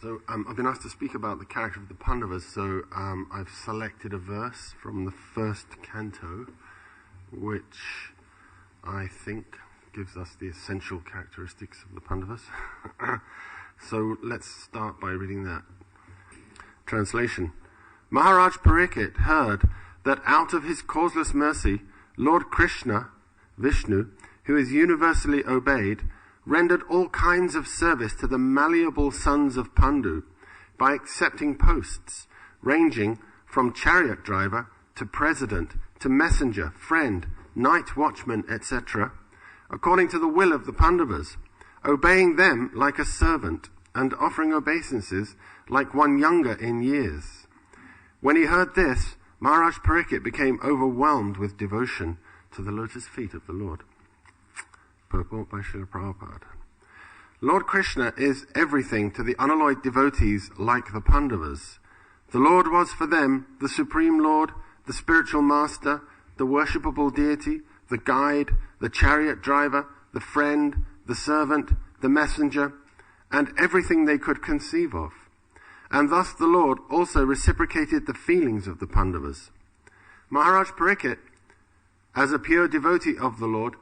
So I've been asked to speak about the character of the Pandavas, so I've selected a verse from the first canto, which I think gives us the essential characteristics of the Pandavas. So let's start by reading that. Translation. Maharaj Parikshit heard that out of his causeless mercy, Lord Krishna, Vishnu, who is universally obeyed, rendered all kinds of service to the malleable sons of Pandu by accepting posts ranging from chariot driver to president to messenger, friend, night watchman, etc., according to the will of the Pandavas, obeying them like a servant and offering obeisances like one younger in years. When he heard this, Maharaj Parikshit became overwhelmed with devotion to the lotus feet of the Lord. Purport by Srila Prabhupada. Lord Krishna is everything to the unalloyed devotees like the Pandavas. The Lord was for them the Supreme Lord, the spiritual master, the worshipable deity, the guide, the chariot driver, the friend, the servant, the messenger, and everything they could conceive of. And thus the Lord also reciprocated the feelings of the Pandavas. Maharaj Parikshit, as a pure devotee of the Lord,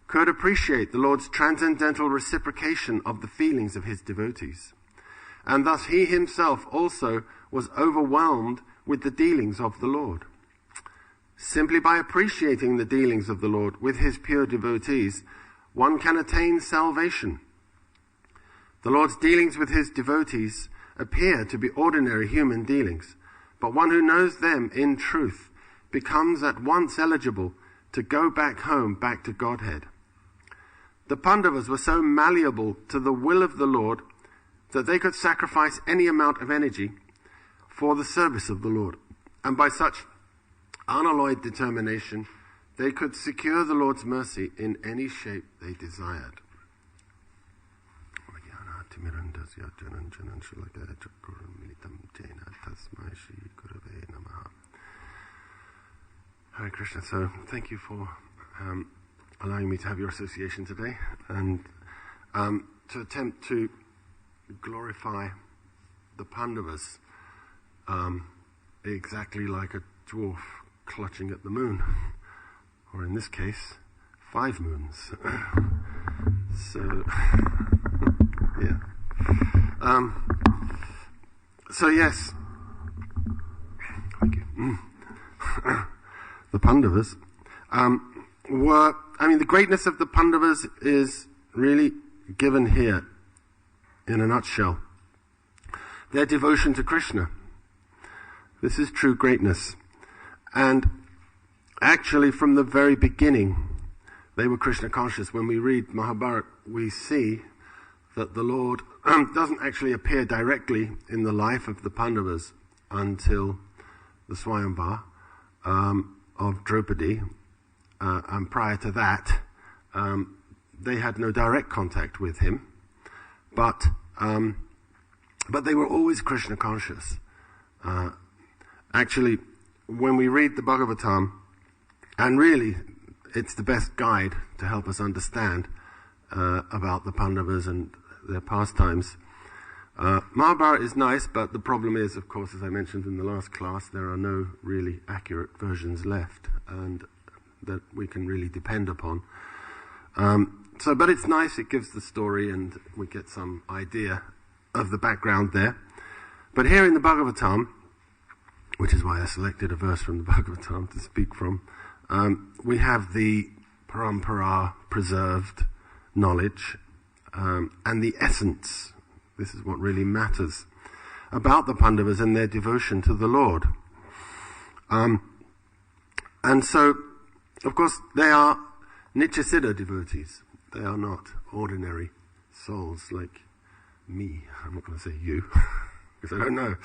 could appreciate the Lord's transcendental reciprocation of the feelings of his devotees. And thus he himself also was overwhelmed with the dealings of the Lord. Simply by appreciating the dealings of the Lord with his pure devotees, one can attain salvation. The Lord's dealings with his devotees appear to be ordinary human dealings, but one who knows them in truth becomes at once eligible to go back home, back to Godhead. The Pandavas were so malleable to the will of the Lord that they could sacrifice any amount of energy for the service of the Lord. And by such unalloyed determination, they could secure the Lord's mercy in any shape they desired. Hare Krishna. So thank you for allowing me to have your association today and to attempt to glorify the Pandavas exactly like a dwarf clutching at the moon, or in this case, 5 moons. So, yeah. So yes, thank you. The Pandavas the greatness of the Pandavas is really given here in a nutshell. Their devotion to Krishna. This is true greatness. And actually from the very beginning, they were Krishna conscious. When we read Mahabharat, we see that the Lord doesn't actually appear directly in the life of the Pandavas until the Swayambhar of Draupadi. And prior to that, they had no direct contact with him, but they were always Krishna conscious. Actually, when we read the Bhagavatam, and really it's the best guide to help us understand about the Pandavas and their pastimes. Mahabharat is nice, but the problem is, of course, as I mentioned in the last class, there are no really accurate versions left, and that we can really depend upon. But it's nice, it gives the story and we get some idea of the background there. But here in the Bhagavatam, which is why I selected a verse from the Bhagavatam to speak from, we have the parampara preserved knowledge and the essence. This is what really matters about the Pandavas and their devotion to the Lord. And so, of course, they are Nityasiddha devotees. They are not ordinary souls like me. I'm not going to say you, because I don't know.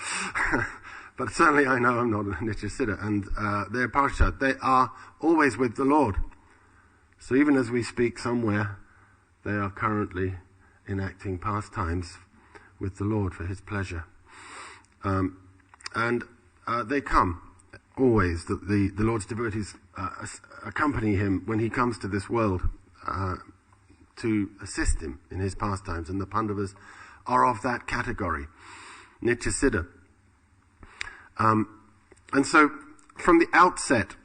But certainly I know I'm not a Nityasiddha. And they're Parshat. They are always with the Lord. So even as we speak somewhere, they are currently enacting pastimes with the Lord for his pleasure. And they come always. The Lord's devotees accompany him when he comes to this world to assist him in his pastimes, and the Pandavas are of that category. Nityasiddha. And so, from the outset,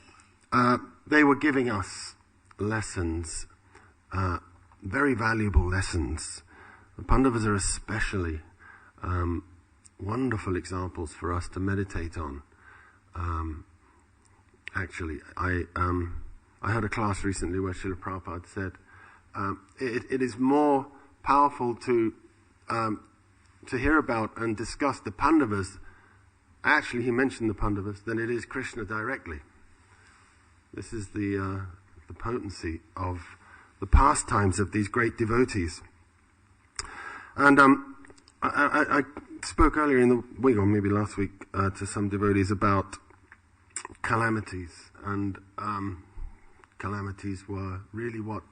they were giving us lessons, very valuable lessons. The Pandavas are especially wonderful examples for us to meditate on. Actually, I heard a class recently where Srila Prabhupada said, it is more powerful to hear about and discuss the Pandavas. Actually, he mentioned the Pandavas than it is Krishna directly. This is the potency of the pastimes of these great devotees. And I spoke earlier in the week, or maybe last week, to some devotees about calamities, and calamities were really what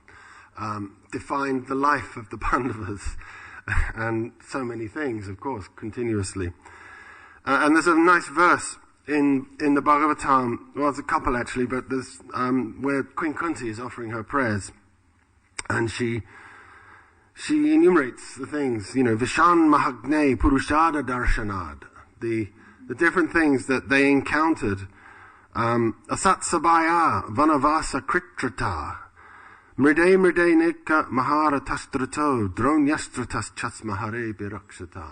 defined the life of the Pandavas, and so many things, of course, continuously. And there's a nice verse in the Bhagavatam, well, there's a couple actually, but there's where Queen Kunti is offering her prayers, and she enumerates the things, Vishan Mahagne Purushada Darshanad, the different things that they encountered. Asat Sabaya Vanavasa Kritrata Mride Nika Mahara Tastrato Dronyastratas Chatsmahare Birakshata.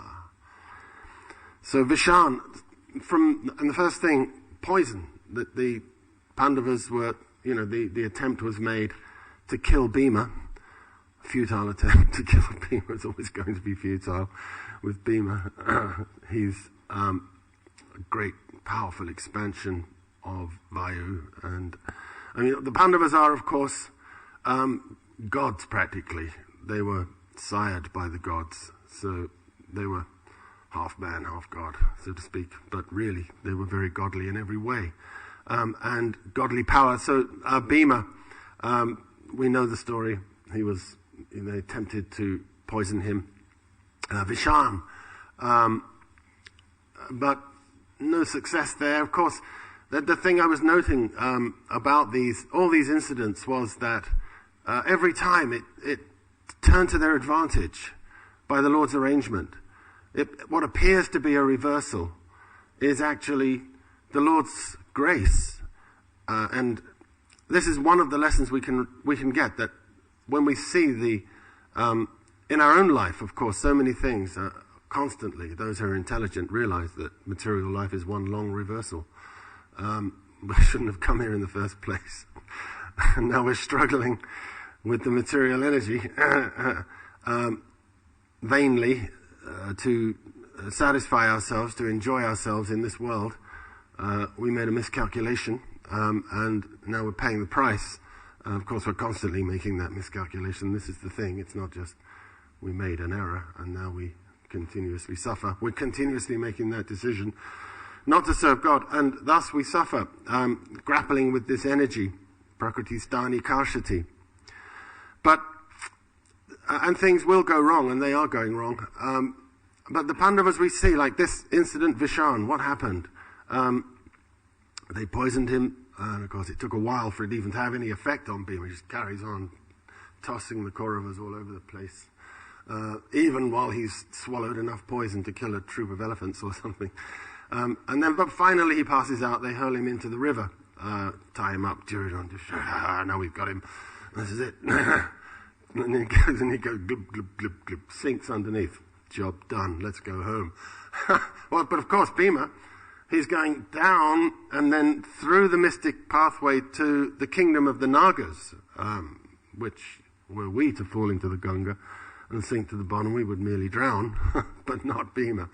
So Vishan, and the first thing, poison, that the Pandavas were, the attempt was made to kill Bhima. Futile attempt to kill Bhima is always going to be futile with Bhima. He's a great, powerful expansion of Vayu. And, the Pandavas are, of course, gods practically. They were sired by the gods. So they were half man, half god, so to speak. But really, they were very godly in every way. And godly power. So Bhima, we know the story. He was, they attempted to poison him. Vishan. But no success there. Of course, the thing I was noting about all these incidents was that every time it turned to their advantage by the Lord's arrangement. What appears to be a reversal is actually the Lord's grace. And this is one of the lessons we can get, that when we see in our own life, of course, so many things, constantly, those who are intelligent realize that material life is one long reversal. We shouldn't have come here in the first place. And now we're struggling with the material energy, vainly, to satisfy ourselves, to enjoy ourselves in this world. We made a miscalculation, and now we're paying the price. Of course, we're constantly making that miscalculation. This is the thing. It's not just we made an error and now we continuously suffer. We're continuously making that decision not to serve God, and thus we suffer, grappling with this energy, prakriti stani karshati. And things will go wrong, and they are going wrong. But the Pandavas we see, like this incident, Vishan, what happened? They poisoned him, and of course it took a while for it even to have any effect on Bhima. He just carries on tossing the Kauravas all over the place, even while he's swallowed enough poison to kill a troop of elephants or something. But finally he passes out. They hurl him into the river, tie him up, Duryodhana, now we've got him. This is it. And then he goes glub, glub, glub, glub, sinks underneath. Job done. Let's go home. Well, but of course, Bhima, he's going down and then through the mystic pathway to the kingdom of the Nagas, which were we to fall into the Ganga and sink to the bottom, we would merely drown, but not Bhima.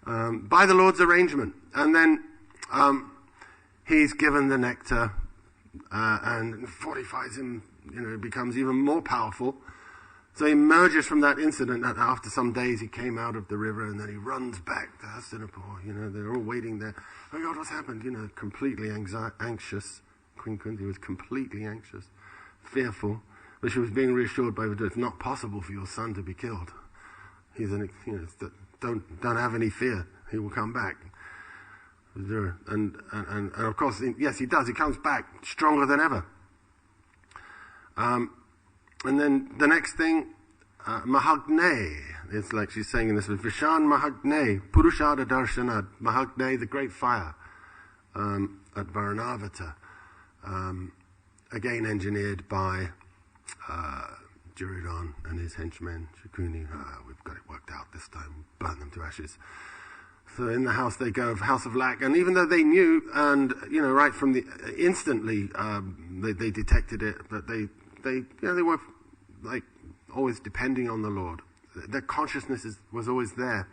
By the Lord's arrangement. And then he's given the nectar and fortifies him, becomes even more powerful. So he emerges from that incident, and after some days he came out of the river, and then he runs back to Hastinapur. They're all waiting there. Oh God, what's happened? Completely anxious. Queen Kunti was completely anxious, fearful, but she was being reassured by the, it's not possible for your son to be killed. He's don't have any fear. He will come back. And of course, yes, he does. He comes back stronger than ever. And then the next thing, Mahagne. It's like she's saying in this, Vishan Mahagne, Purushada Darshanad, Mahagne, the great fire at Varanavata. Again engineered by Duryodhana and his henchmen, Shakuni. We've got it worked out this time, burn them to ashes. So in the house they go, House of Lack, and even though they knew, and right from the instantly they detected it, but they were like always depending on the Lord. Their consciousness was always there,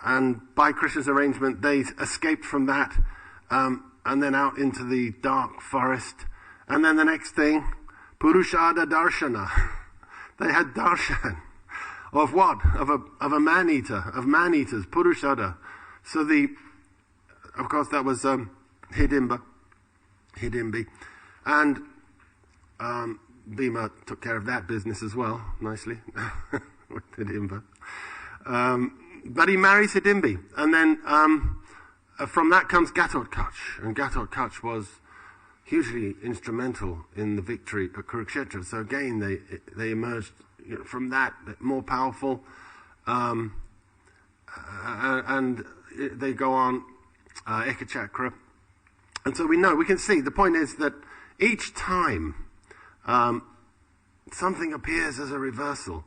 and by Krishna's arrangement, they escaped from that, and then out into the dark forest, and then the next thing, Purushada Darshana. They had darshan of what? Of a man-eater, of man-eaters, Purushada. So of course that was Hidimbi, and Bhima took care of that business as well, nicely, with Hidimba. But he marries Hidimbi, and then from that comes Ghatotkach, and Ghatotkach was hugely instrumental in the victory at Kurukshetra. So again, they emerged from that more powerful, and they go on Ekachakra. And so we can see, the point is that each time something appears as a reversal,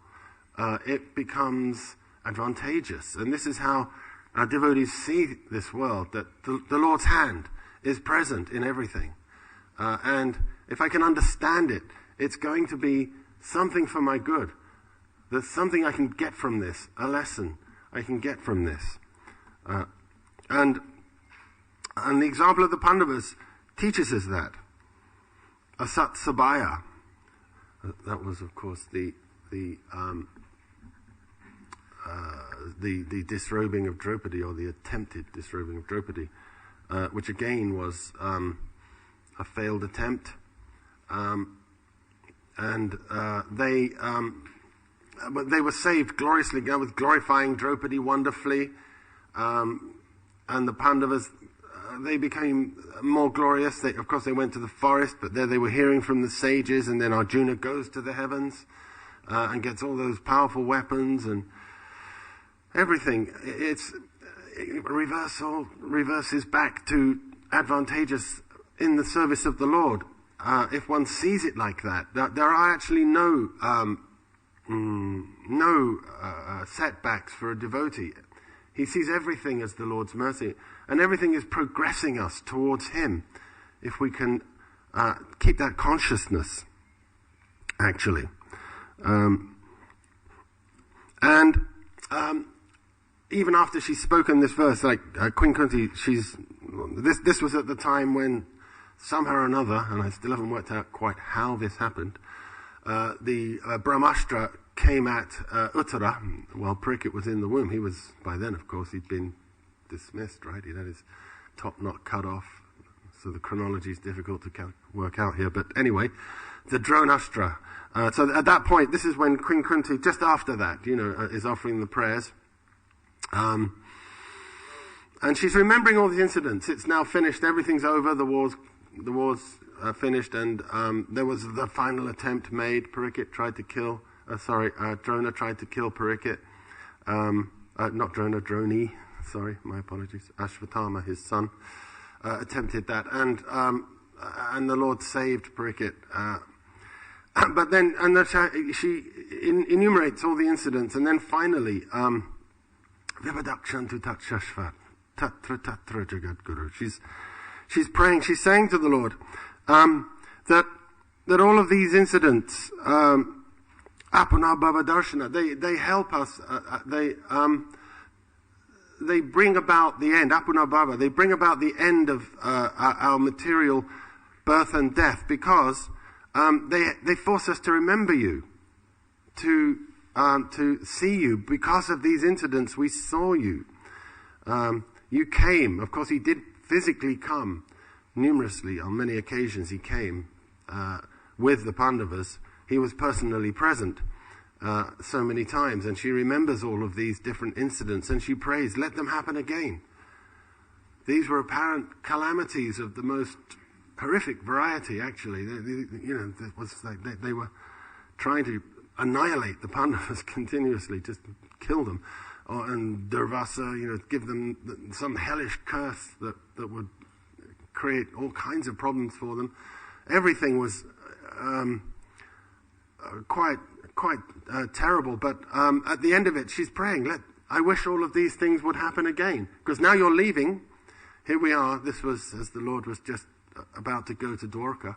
it becomes advantageous. And this is how our devotees see this world, that the Lord's hand is present in everything. And if I can understand it, it's going to be something for my good. There's something I can get from this, a lesson I can get from this. And the example of the Pandavas teaches us that. Asat Sabaya, that was of course the disrobing of Draupadi, or the attempted disrobing of Draupadi, which again was a failed attempt, but they were saved gloriously, with glorifying Draupadi wonderfully, and the Pandavas, they became more glorious. Of course, they went to the forest, but there they were hearing from the sages, and then Arjuna goes to the heavens and gets all those powerful weapons and everything. Reverses back to advantageous in the service of the Lord. If one sees it like that, there are actually no setbacks for a devotee. He sees everything as the Lord's mercy, and everything is progressing us towards Him, if we can keep that consciousness, actually. Even after she's spoken this verse, like Queen Kunti, this was at the time when somehow or another, and I still haven't worked out quite how this happened, the Brahmastra came at Uttara while Parikshit was in the womb. He was, by then, of course, he'd been dismissed, right? He'd had his top knot cut off, so the chronology is difficult to work out here. But anyway, the Dronastra. So at that point, this is when Queen Kunti, just after that, is offering the prayers. And she's remembering all the incidents. It's now finished. Everything's over. The war's finished, and there was the final attempt made. Parikshit tried to kill. Drona tried to kill Parikshit. Not Drona, Droni. Sorry, my apologies. Ashvatthama, his son, attempted that, and the Lord saved Parikshit. But then, she enumerates all the incidents, and then finally, Vibhadakshantu tat shashvat, tatra tatra jagat guru. She's praying. She's saying to the Lord that all of these incidents, apuna bhava darshana, they help us. They bring about the end. Apuna bhava. They bring about the end of our material birth and death, because they force us to remember you, to see you. Because of these incidents, we saw you. You came. Of course, he did physically come numerously on many occasions. He came with the Pandavas. He was personally present so many times, and she remembers all of these different incidents, and she prays, let them happen again. These were apparent calamities of the most horrific variety, actually. It was like they were trying to annihilate the Pandavas continuously, just kill them. And Durvasa, give them some hellish curse that would create all kinds of problems for them. Everything was quite terrible. But at the end of it, she's praying, I wish all of these things would happen again. Because now you're leaving. Here we are. This was as the Lord was just about to go to Dwarka.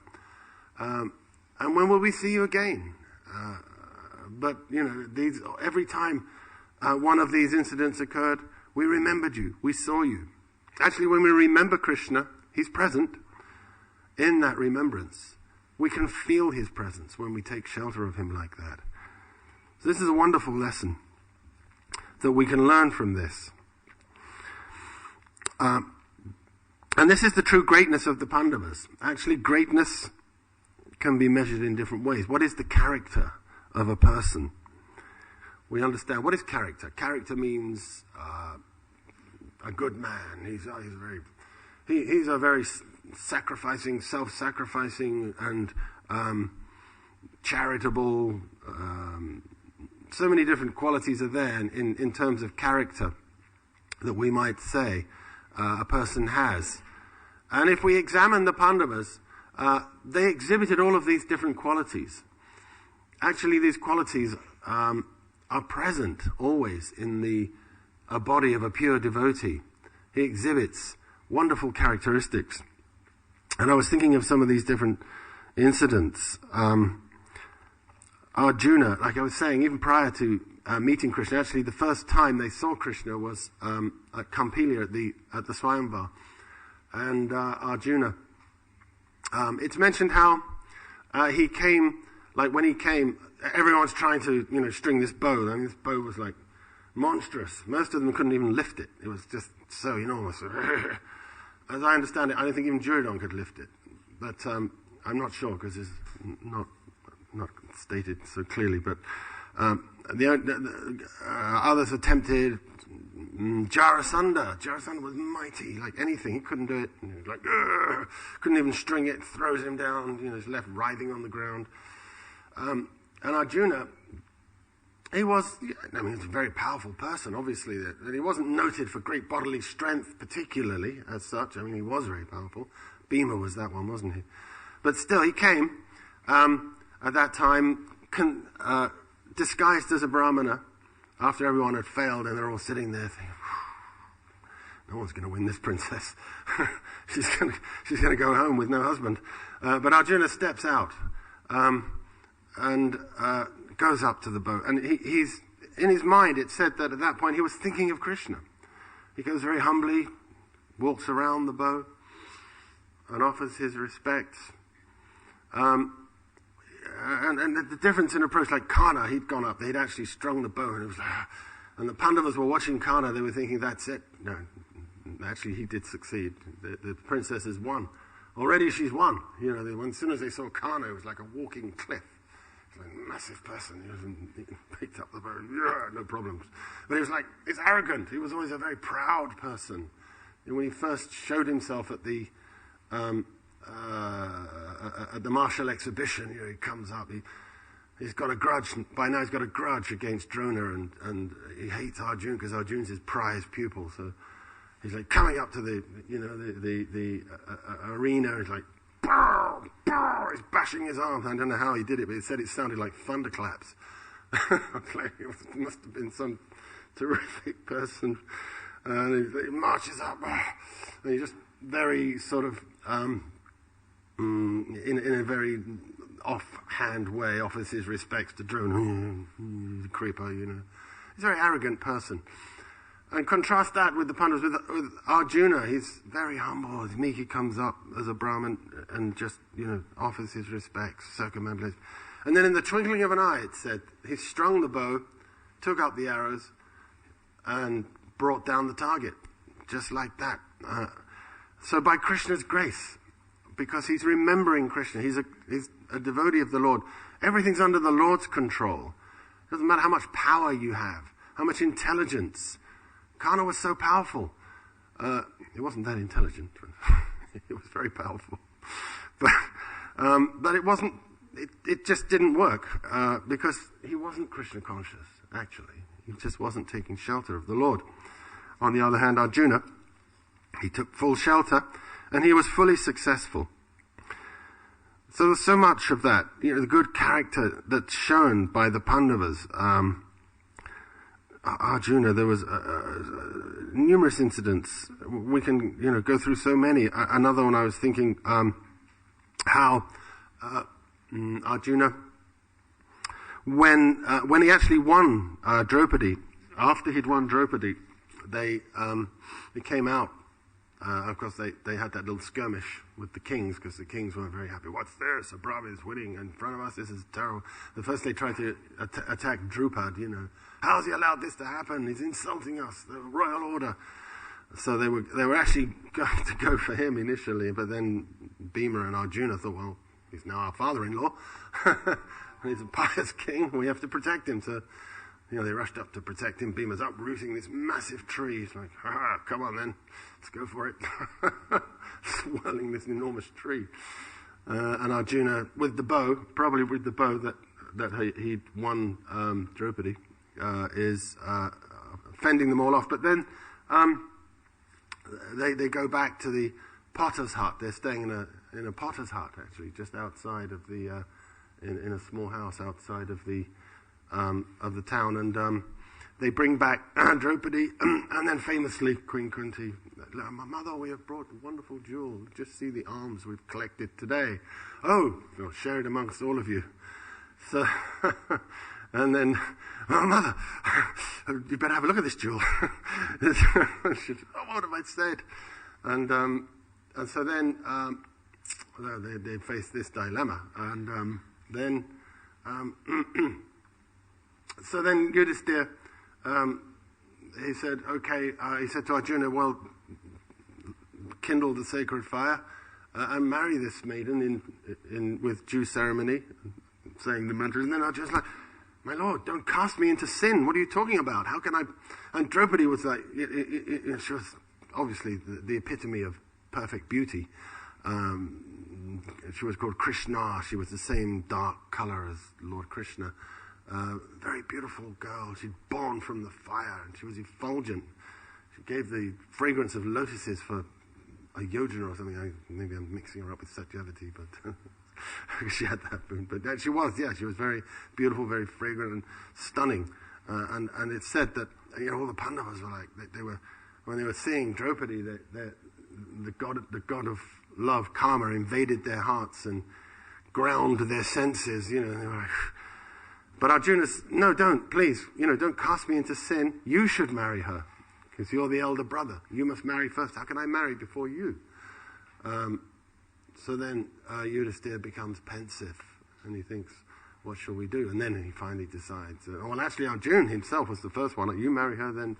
And when will we see you again? But every time one of these incidents occurred, we remembered you. We saw you. Actually, when we remember Krishna, he's present in that remembrance. We can feel his presence when we take shelter of him like that. So this is a wonderful lesson that we can learn from this. And this is the true greatness of the Pandavas. Actually, greatness can be measured in different ways. What is the character of a person? We understand. What is character? Character means a good man. He's a very sacrificing, self-sacrificing, and charitable. So many different qualities are there in terms of character that we might say a person has. And if we examine the Pandavas, they exhibited all of these different qualities. Actually, these qualities are present always in a body of a pure devotee. He exhibits wonderful characteristics. And I was thinking of some of these different incidents. Arjuna, like I was saying, even prior to meeting Krishna, actually the first time they saw Krishna was at Kampilia at the Swayamvar. And Arjuna, it's mentioned how he came, like when he came, everyone's trying to, string this bow. I mean, this bow was like monstrous. Most of them couldn't even lift it. It was just so enormous. As I understand it, I don't think even Duryodhana could lift it. But I'm not sure because it's not stated so clearly. But the others attempted. Jarasandha was mighty, like anything. He couldn't do it. He was like, couldn't even string it. Throws him down. He's left writhing on the ground. And Arjuna, he was a very powerful person, obviously. That he wasn't noted for great bodily strength, particularly as such. I mean, he was very powerful. Bhima was that one, wasn't he? But still, he came at that time, disguised as a brahmana. After everyone had failed, and they're all sitting there thinking, no one's going to win this princess. she's going to go home with no husband. But Arjuna steps out and goes up to the boat. And he's in his mind, it said that at that point he was thinking of Krishna. He goes very humbly, walks around the boat, and offers his respects. And the difference in approach, like Karna, he'd gone up, they'd actually strung the bow, and it was and the Pandavas were watching Karna, they were thinking, that's it. No, actually he did succeed. The princess has won. Already she's won. As soon as they saw Karna, it was like a walking cliff. It was like a massive person. He picked up the bow, no problems. But he was he's arrogant. He was always a very proud person. When he first showed himself at the martial exhibition, he comes up. He's got a grudge. By now, he's got a grudge against Drona, and he hates Arjuna because Arjuna's his prized pupil. So he's coming up to the arena. He's like, bow, bow. He's bashing his arms. I don't know how he did it, but he said it sounded like thunderclaps. It must have been some terrific person. And he marches up, and he just very sort of. In a very offhand way, offers his respects to Drona. Creeper, He's a very arrogant person. And contrast that with the Pandavas, with Arjuna. He's very humble. He's meek. He comes up as a Brahmin and just, offers his respects, circumambulates. And then in the twinkling of an eye, it said, he strung the bow, took up the arrows, and brought down the target. Just like that. So by Krishna's grace, because he's remembering Krishna. He's a devotee of the Lord. Everything's under the Lord's control. It doesn't matter how much power you have, how much intelligence. Karna was so powerful. He wasn't that intelligent. He was very powerful. But it wasn't it just didn't work because he wasn't Krishna conscious, actually. He just wasn't taking shelter of the Lord. On the other hand, Arjuna, he took full shelter and he was fully successful. So there's so much of that, the good character that's shown by the Pandavas. Arjuna, there was numerous incidents. We can, go through so many. Another one I was thinking, how Arjuna, when he actually won Draupadi, after he'd won Draupadi, they came out. Of course, they had that little skirmish with the kings because the kings weren't very happy. What's this? Abraham is winning in front of us. This is terrible. The first they tried to attack Drupad. How's he allowed this to happen? He's insulting us, the royal order. So they were actually going to go for him initially, but then Bhima and Arjuna thought, well, he's now our father-in-law. He's a pious king. We have to protect him. So, they rushed up to protect him. Bhima's uprooting this massive tree. He's like, come on then, let's go for it. Swirling this enormous tree. And Arjuna, with the bow, probably with the bow that he'd won Draupadi, is fending them all off. But then they go back to the potter's hut. They're staying in a potter's hut, actually, just outside of the, in a small house outside of the town, and they bring back Draupadi, and then famously Queen Kunti, my mother, we have brought a wonderful jewel. Just see the alms we've collected today. Oh, we'll share it amongst all of you. So, and then, oh, mother, you better have a look at this jewel. She said, oh, what have I said? And so then they face this dilemma, and then. So then Yudhisthira, he said, okay, he said to Arjuna, well, kindle the sacred fire and marry this maiden with due ceremony, saying the mantras. And then Arjuna's like, my lord, don't cast me into sin. What are you talking about? How can I? And Draupadi was like, she was obviously the epitome of perfect beauty. She was called Krishna. She was the same dark color as Lord Krishna. Very beautiful girl. She'd born from the fire, and she was effulgent. She gave the fragrance of lotuses for a yojana or something. Maybe I'm mixing her up with Satyavati, but she had that boon. But she was very beautiful, very fragrant, and stunning. And it's said that all the Pandavas were like they were when they were seeing Draupadi, the god of love, Kama, invaded their hearts and ground their senses. They were like. But Arjuna's, no, don't, please, don't cast me into sin. You should marry her, because you're the elder brother. You must marry first. How can I marry before you? So then Yudhisthira becomes pensive, and he thinks, what shall we do? And then he finally decides, well, actually, Arjuna himself was the first one. You marry her, then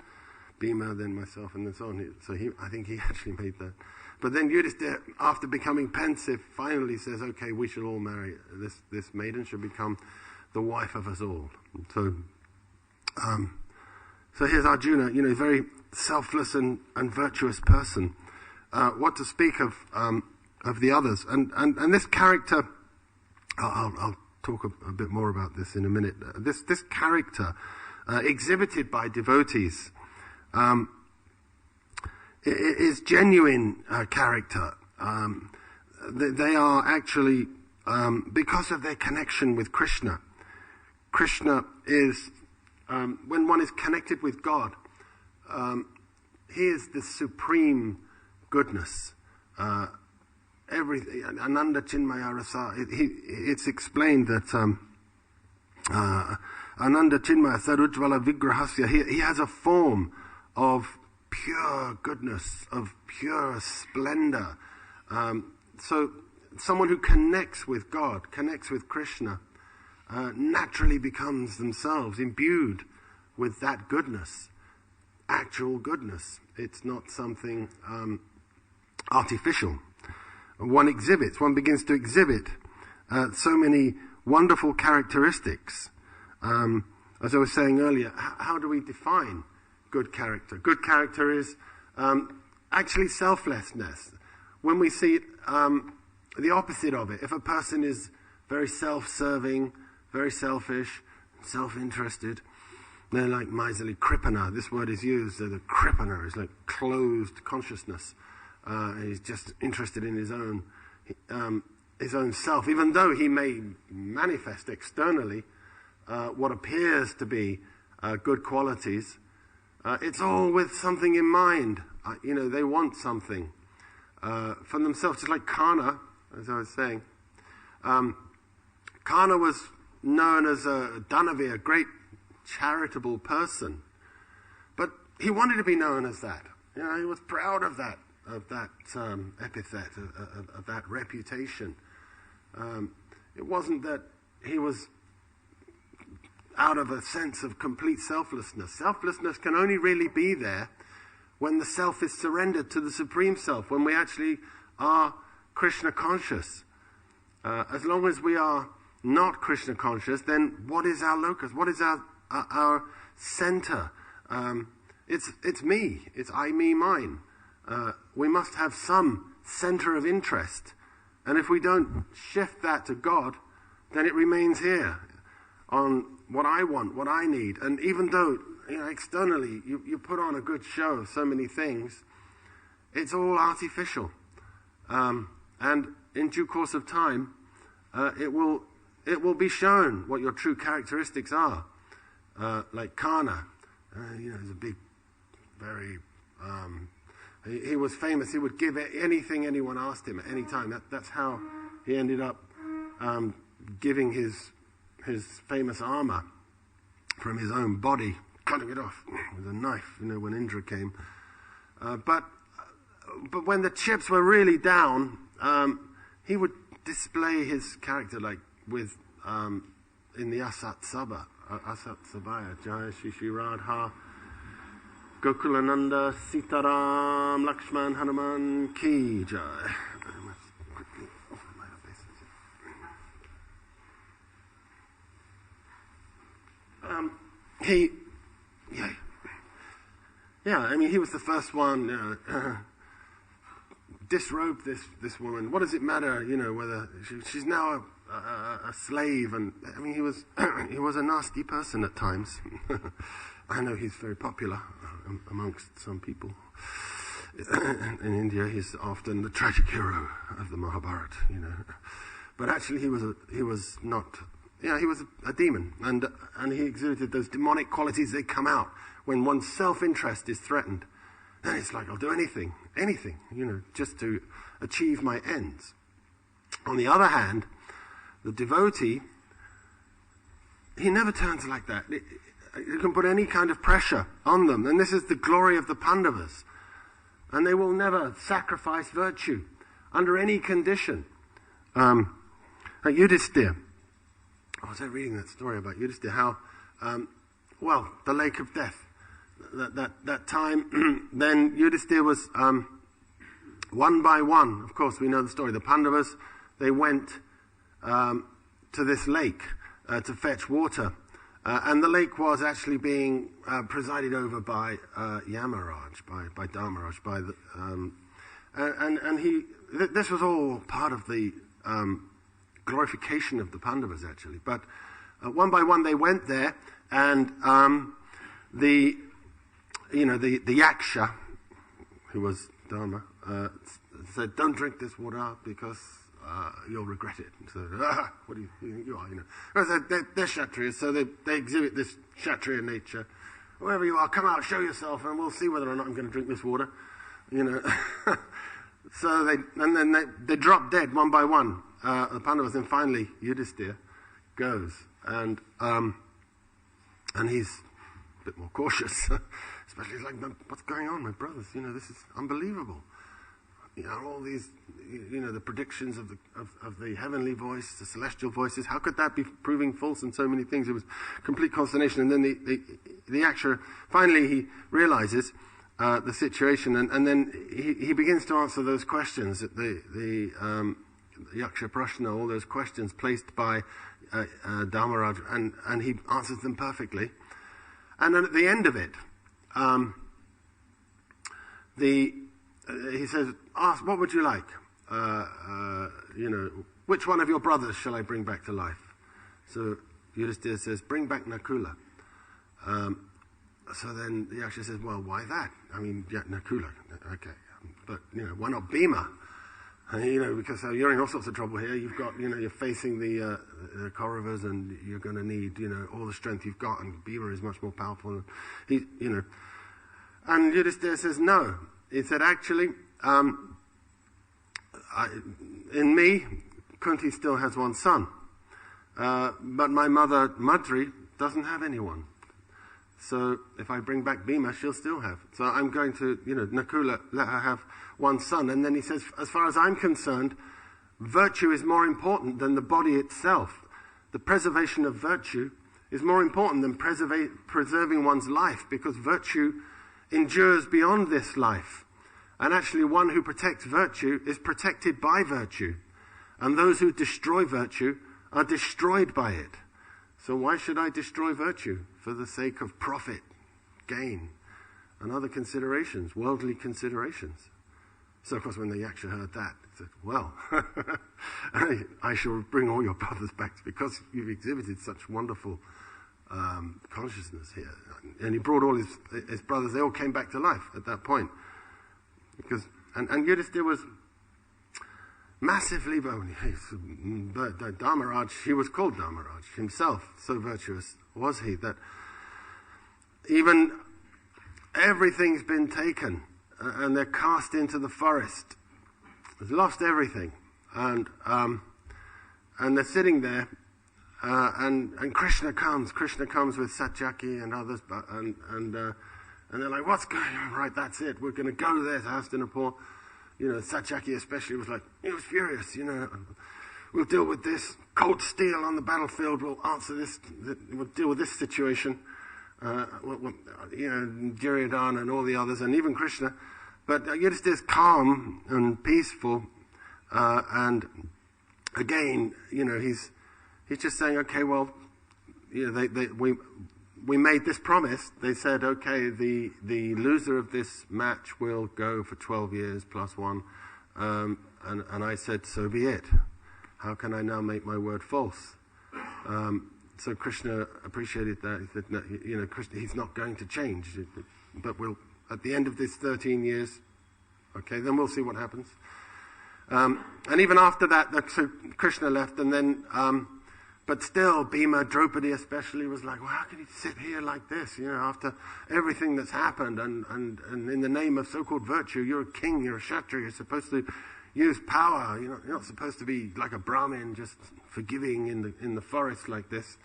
Bhima, then myself, and then so on. So I think he actually made that. But then Yudhisthira, after becoming pensive, finally says, okay, we should all marry. This maiden should become the wife of us all. So here's Arjuna, a very selfless and virtuous person. What to speak of the others? And this character, I'll talk a bit more about this in a minute. This character exhibited by devotees is genuine character. They are actually, because of their connection with Krishna. Krishna is, when one is connected with God, He is the supreme goodness. Everything, Ananda Chinmaya Rasa, it's explained that Ananda Chinmaya Sarujvala Vigrahasya, he has a form of pure goodness, of pure splendor. So someone who connects with God, connects with Krishna, naturally becomes themselves imbued with that goodness, actual goodness. It's not something artificial. One begins to exhibit so many wonderful characteristics. As I was saying earlier, how do we define good character? Good character is actually selflessness. When we see it, the opposite of it, if a person is very self-serving, very selfish, self-interested. They're like miserly kripana. This word is used. The kripana is like closed consciousness. He's just interested in his own self, even though he may manifest externally what appears to be good qualities. It's all with something in mind. They want something for themselves, just like Karna, as I was saying. Karna was known as a Danavi, a great charitable person, but he wanted to be known as that. He was proud of that epithet, of that reputation. It wasn't that he was out of a sense of complete selflessness. Selflessness can only really be there when the self is surrendered to the Supreme Self, when we actually are Krishna conscious. As long as we are not Krishna conscious, then what is our locus? What is our center? It's me. It's I, me, mine. We must have some center of interest. And if we don't shift that to God, then it remains here on what I want, what I need. And even though, externally you put on a good show of so many things, it's all artificial. And in due course of time, it will be shown what your true characteristics are. Like Karna, he's a big, very, he was famous. He would give anything anyone asked him at any time. That's how he ended up giving his famous armor from his own body, cutting it off with a knife, when Indra came. But when the chips were really down, he would display his character like with in the Asat Sabaya, Jaya Shishi Radha, Gokulananda, Sitaram, Lakshman, Hanuman, Ki Jai. He was the first one. Disrobe this woman. What does it matter? Whether she's now a slave, and he was he was a nasty person at times. I know he's very popular amongst some people. In India, he's often the tragic hero of the Mahabharat. But actually, he was not. He was a demon, and he exuded those demonic qualities that come out when one's self-interest is threatened. Then it's like, I'll do anything, just to achieve my ends. On the other hand, the devotee, he never turns like that. You can put any kind of pressure on them, and this is the glory of the Pandavas. And they will never sacrifice virtue under any condition. Like Yudhisthira. I was reading that story about Yudhisthira, how, the lake of death. That time, then Yudhisthira was one by one. Of course, we know the story. The Pandavas, they went to this lake to fetch water, and the lake was actually being presided over by Yamaraj, by Dharmaraj, by the and he. This was all part of the glorification of the Pandavas, actually. But one by one, they went there, and the Yaksha, who was Dharma, said, "Don't drink this water because you'll regret it." So, what do you think you are? Because they're Kshatriyas, so they exhibit this Kshatriya nature. Whoever you are, come out, show yourself, and we'll see whether or not I'm going to drink this water. So they drop dead one by one. The Pandavas, and finally Yudhisthira goes, and he's a bit more cautious. Especially, he's like, what's going on, my brothers? This is unbelievable. All these, the predictions of the heavenly voice, the celestial voices. How could that be proving false in so many things? It was complete consternation. And then the actor finally he realizes the situation, and then he begins to answer those questions. The Yaksha Prashna, all those questions placed by Dharmaraj, and he answers them perfectly. And then at the end of it, he says, "Ask, what would you like? which one of your brothers shall I bring back to life? So Yudhisthira says, bring back Nakula. So then the Yaksha says, well, why that? I mean, yeah, Nakula, okay. But, why not Bhima? Because you're in all sorts of trouble here. You've got, you're facing the Kauravas, and you're going to need, all the strength you've got, and Bhima is much more powerful. And Yudhisthira says, no. He said, actually, in me, Kunti still has one son. But my mother, Madri, doesn't have anyone. So if I bring back Bhima, she'll still have. So I'm going to, Nakula, let her have one son. And then he says, as far as I'm concerned, virtue is more important than the body itself. The preservation of virtue is more important than preserving one's life, because virtue endures beyond this life. And actually, one who protects virtue is protected by virtue. And those who destroy virtue are destroyed by it. So why should I destroy virtue? For the sake of profit, gain, and other considerations, worldly considerations. So, of course, when the Yaksha heard that, he said, well, I shall bring all your brothers back, because you've exhibited such wonderful consciousness here. And he brought all his brothers. They all came back to life at that point. And Yudhisthira was massively, Dharmaraj, he was called Dharmaraj himself, so virtuous was he, that even everything's been taken, and they're cast into the forest. They've lost everything. And they're sitting there, and Krishna comes with Satyaki and others, and they're like, what's going on? Right, that's it, we're going to go there to Hastinapur. Satyaki especially was like, he was furious, we'll deal with this. Cold steel on the battlefield, we'll answer this, we'll deal with this situation. Duryodhana and all the others, and even Krishna. But Yudhisthira's calm and peaceful, and again, he's just saying, okay, well, we made this promise. They said, okay, the loser of this match will go for 12 years plus one. And I said, so be it. How can I now make my word false? So Krishna appreciated that. He said, no, Krishna, he's not going to change. But at the end of this 13 years, okay, then we'll see what happens. And even after that, so Krishna left, and then, but still, Bhima, Draupadi especially, was like, well, how can you sit here like this, after everything that's happened, and in the name of so-called virtue, you're a king, you're a Kshatriya, you're supposed to use power, you're not supposed to be like a Brahmin, just forgiving in the forest like this.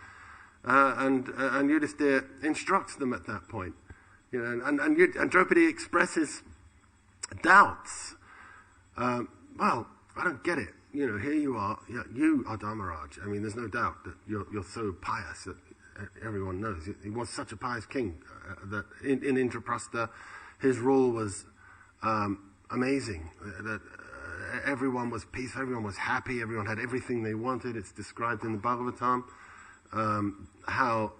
And Yudhisthira instructs them at that point. And Draupadi expresses doubts. Well, I don't get it. Here you are. You are Dharmaraj. I mean, there's no doubt that you're so pious that everyone knows. He was such a pious king that in Indraprastha, his rule was amazing. That everyone was peaceful, everyone was happy, everyone had everything they wanted. It's described in the Bhagavatam how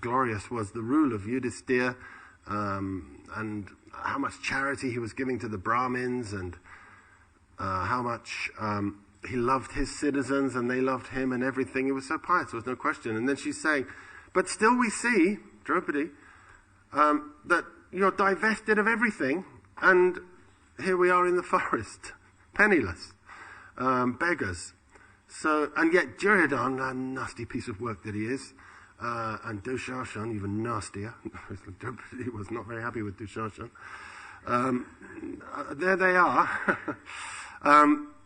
glorious was the rule of Yudhisthira, and how much charity he was giving to the Brahmins, and how much he loved his citizens and they loved him and everything. He was so pious, there was no question. And then she's saying, but still we see, Draupadi, that you're divested of everything, and here we are in the forest, penniless, beggars. So, and yet Duryodhana, a nasty piece of work that he is, and Dushashan, even nastier. Draupadi was not very happy with Dushashan. There they are,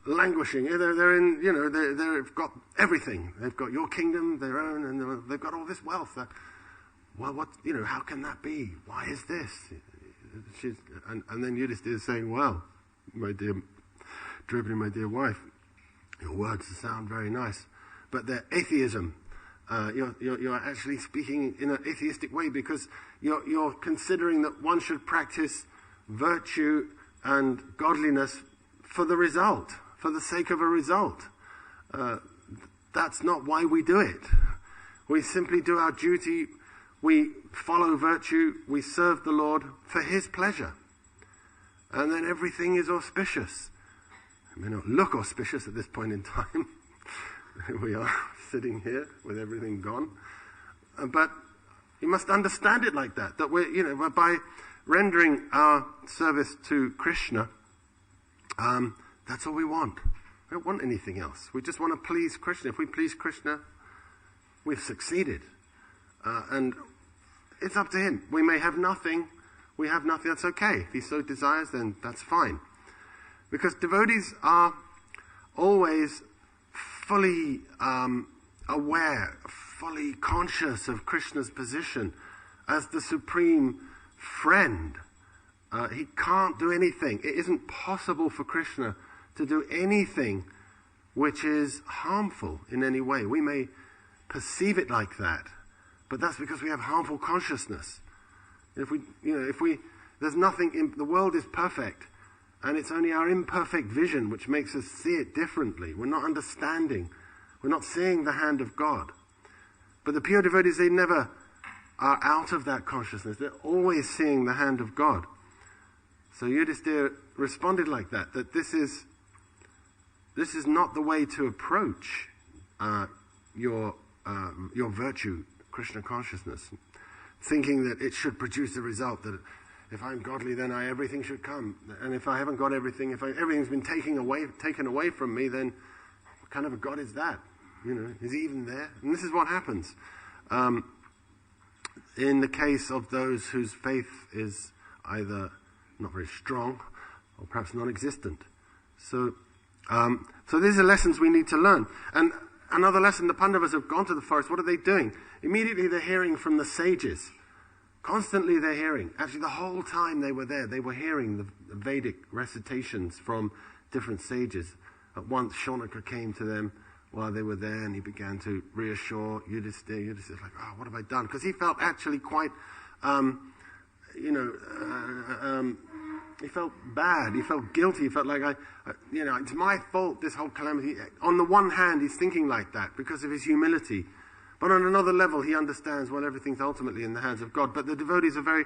languishing. They're in, they've got everything. They've got your kingdom, their own, and they've got all this wealth. Well, how can that be? Why is this? And then Yudhisthira is saying, well, my dear Draupadi, my dear wife, your words sound very nice, but they're atheism. You're actually speaking in an atheistic way, because you're considering that one should practice virtue and godliness for the result, for the sake of a result. That's not why we do it. We simply do our duty. We follow virtue. We serve the Lord for His pleasure. And then everything is auspicious. It may not look auspicious at this point in time, we are sitting here with everything gone. But you must understand it like that we're, by rendering our service to Krishna, that's all we want. We don't want anything else. We just want to please Krishna. If we please Krishna, we've succeeded. And it's up to him. We may have nothing. We have nothing. That's okay. If he so desires, then that's fine. Because devotees are always fully aware, fully conscious of Krishna's position as the supreme friend. He can't do anything. It isn't possible for Krishna to do anything which is harmful in any way. We may perceive it like that, but that's because we have harmful consciousness. If there's nothing, the world is perfect, and it's only our imperfect vision which makes us see it differently. We're not understanding. We're not seeing the hand of God. But the pure devotees, they never are out of that consciousness. They're always seeing the hand of God. So Yudhisthira responded like that this is not the way to approach your virtue, Krishna consciousness, thinking that it should produce the result that if I'm godly, then everything should come. And if I haven't got everything, everything's been taken away from me, then what kind of a God is that? Is he even there? And this is what happens in the case of those whose faith is either not very strong or perhaps non-existent. So these are lessons we need to learn. And another lesson, the Pandavas have gone to the forest. What are they doing? Immediately they're hearing from the sages. Constantly they're hearing. Actually, the whole time they were there, they were hearing the Vedic recitations from different sages. At once, Shaunaka came to them while they were there, and he began to reassure Yudhisthira. Yudhisthira's like, what have I done? Because he felt actually quite, he felt bad. He felt guilty. He felt like, it's my fault, this whole calamity. On the one hand, he's thinking like that because of his humility. But on another level, he understands, everything's ultimately in the hands of God. But the devotees are very,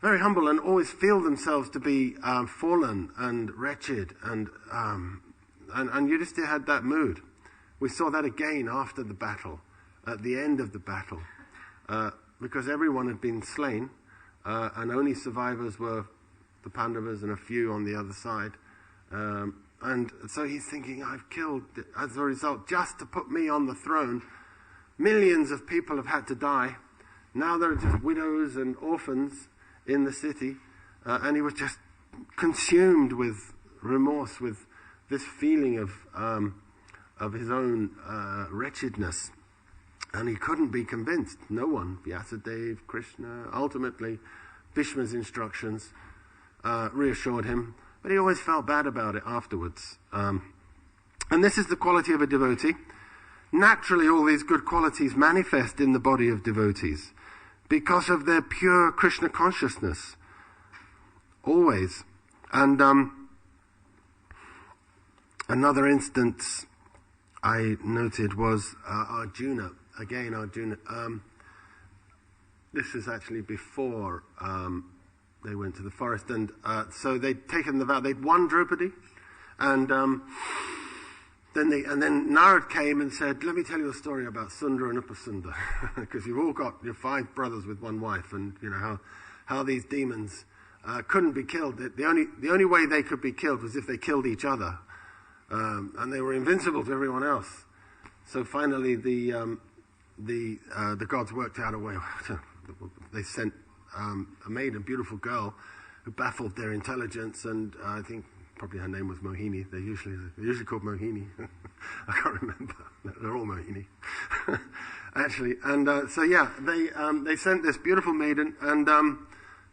very humble and always feel themselves to be fallen and wretched. And Yudhisthira had that mood. We saw that again after the battle, at the end of the battle, because everyone had been slain, and only survivors were the Pandavas and a few on the other side. And so he's thinking, I've killed, as a result, just to put me on the throne. Millions of people have had to die. Now there are just widows and orphans in the city. And he was just consumed with remorse, with this feeling of his own wretchedness. And he couldn't be convinced. No one, Vyasadeva, Krishna, ultimately Bhishma's instructions reassured him. But he always felt bad about it afterwards. And this is the quality of a devotee. Naturally, all these good qualities manifest in the body of devotees because of their pure Krishna consciousness. Always. And another instance I noted was Arjuna. Again, Arjuna. This is actually before they went to the forest. And so they'd taken the vow. They'd won Draupadi. And then Narad came and said, let me tell you a story about Sundar and Upasundar. Because you've all got your 5 brothers with one wife. And you know how these demons couldn't be killed. The only way they could be killed was if they killed each other. And they were invincible to everyone else. So finally the gods worked out a way. They sent a maid, a beautiful girl, who baffled their intelligence, and I think probably her name was Mohini. They're usually called Mohini. I can't remember. They're all Mohini, actually. And they sent this beautiful maiden, and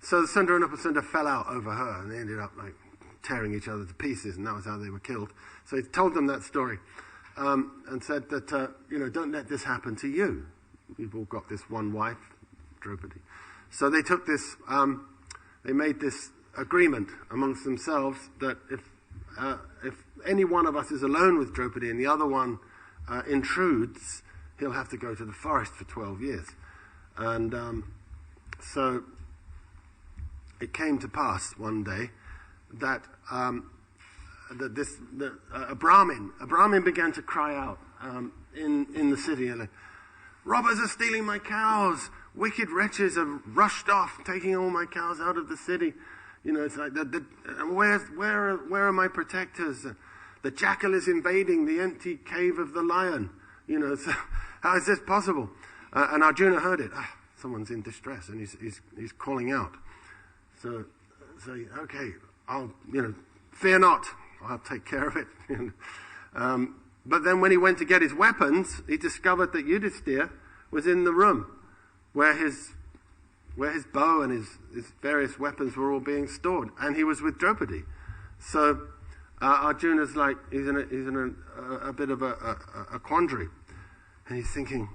so Sundar and Upasundar fell out over her, and they ended up like tearing each other to pieces, and that was how they were killed. So he told them that story, and said that don't let this happen to you. You've all got this one wife, Draupadi. So they took this. They made this agreement amongst themselves that if any one of us is alone with Draupadi and the other one intrudes, he'll have to go to the forest for 12 years. And so it came to pass one day that a Brahmin began to cry out in the city, like, robbers are stealing my cows. Wicked wretches have rushed off, taking all my cows out of the city. It's like, where are my protectors? The jackal is invading the empty cave of the lion. So how is this possible? And Arjuna heard it. Someone's in distress, and he's calling out. So okay, I'll, fear not. I'll take care of it. But then when he went to get his weapons, he discovered that Yudhisthira was in the room where his bow and his various weapons were all being stored, and he was with Draupadi. So Arjuna's like, he's in a bit of a quandary, and he's thinking,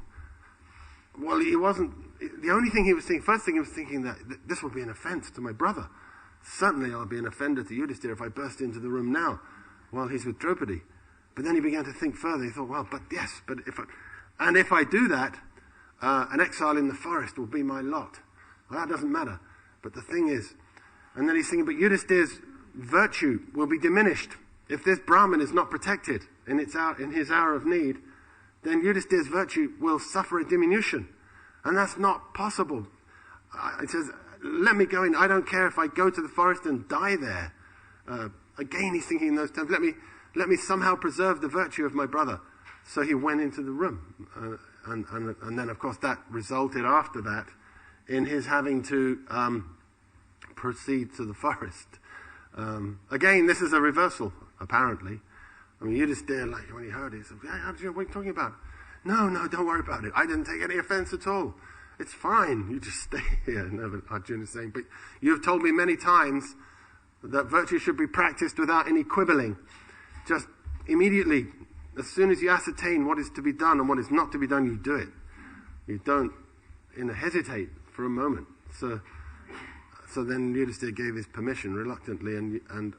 well, he wasn't. The only thing he was thinking, first thing he was thinking, that this will be an offense to my brother. Certainly I'll be an offender to Yudhisthira if I burst into the room now while he's with Draupadi. But then he began to think further. He thought, well, but if I do that, an exile in the forest will be my lot. Well, that doesn't matter. But the thing is, and then he's thinking, but Yudhisthira's virtue will be diminished. If this Brahmin is not protected in his hour of need, then Yudhisthira's virtue will suffer a diminution. And that's not possible. It says, let me go in. I don't care if I go to the forest and die there. Again, he's thinking in those terms. Let me somehow preserve the virtue of my brother. So he went into the room. And then, of course, that resulted after that in his having to proceed to the forest. Again, this is a reversal, apparently. I mean, Yudhisthira, like, when he heard it, he said, what are you talking about? No, don't worry about it. I didn't take any offense at all. It's fine. You just stay here. No, Arjuna is saying, but you have told me many times that virtue should be practiced without any quibbling. Just immediately, as soon as you ascertain what is to be done and what is not to be done, you do it. You don't hesitate for a moment. So then Yudhisthira gave his permission reluctantly, and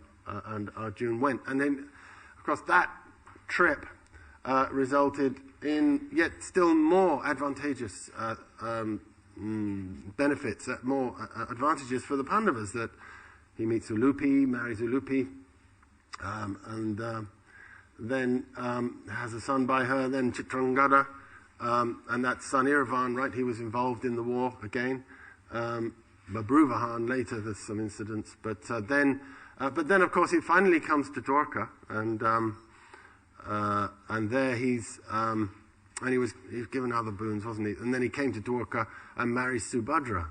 Arjuna went. And then, of course, that trip resulted in yet still more advantageous benefits, more advantages for the Pandavas, that he meets Ulupi, marries Ulupi, and then has a son by her, then Chitrangada, and that son Iravan, right, he was involved in the war again. Babruvahan, later there's some incidents, but then of course he finally comes to Dwarka, and there he's he was given other boons, wasn't he? And then he came to Dwarka and married Subhadra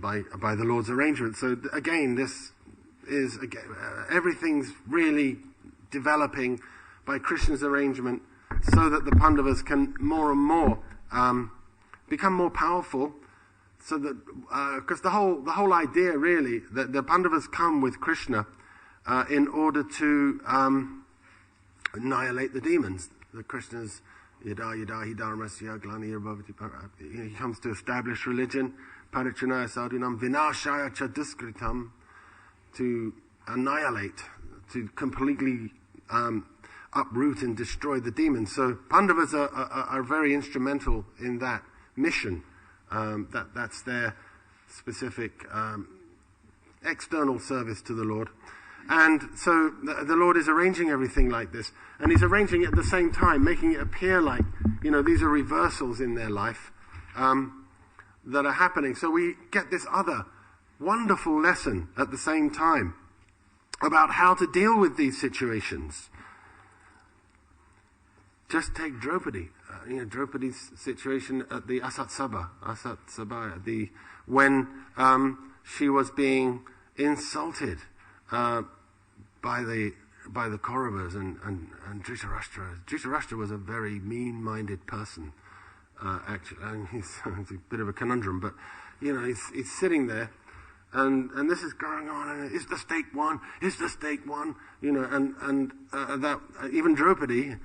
by the Lord's arrangement. So again, this is everything's really developing by Krishna's arrangement, so that the Pandavas can more and more become more powerful. So that because the whole idea really that the Pandavas come with Krishna in order to annihilate the demons. The Krishna's yada dharmasya glani bhavati. He comes to establish religion, parichanaya sadhunam vinashaya cha duskritam, to annihilate, to completely uproot and destroy the demons. So Pandavas are very instrumental in that mission. That's their specific external service to the Lord. And so the Lord is arranging everything like this. And he's arranging it at the same time, making it appear like, these are reversals in their life that are happening. So we get this other wonderful lesson at the same time about how to deal with these situations. Just take Draupadi. Draupadi's situation at the Asat Sabha, when she was being insulted by the Kauravas and Dhritarashtra. Dhritarashtra was a very mean-minded person, actually, and he's a bit of a conundrum. But he's sitting there, and this is going on. And is the stake won? Is the stake won? And that even Draupadi.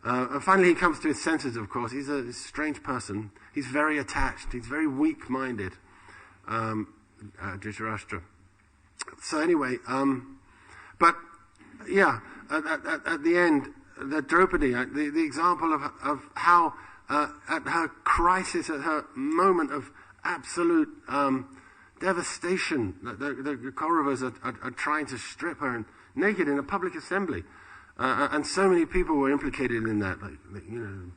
And finally he comes to his senses, of course. He's a strange person. He's very attached. He's very weak-minded, Dhritarashtra. So anyway, but yeah, at the end, the Draupadi, the example of how at her crisis, at her moment of absolute devastation. The Kauravas are trying to strip her naked in a public assembly. And so many people were implicated in that.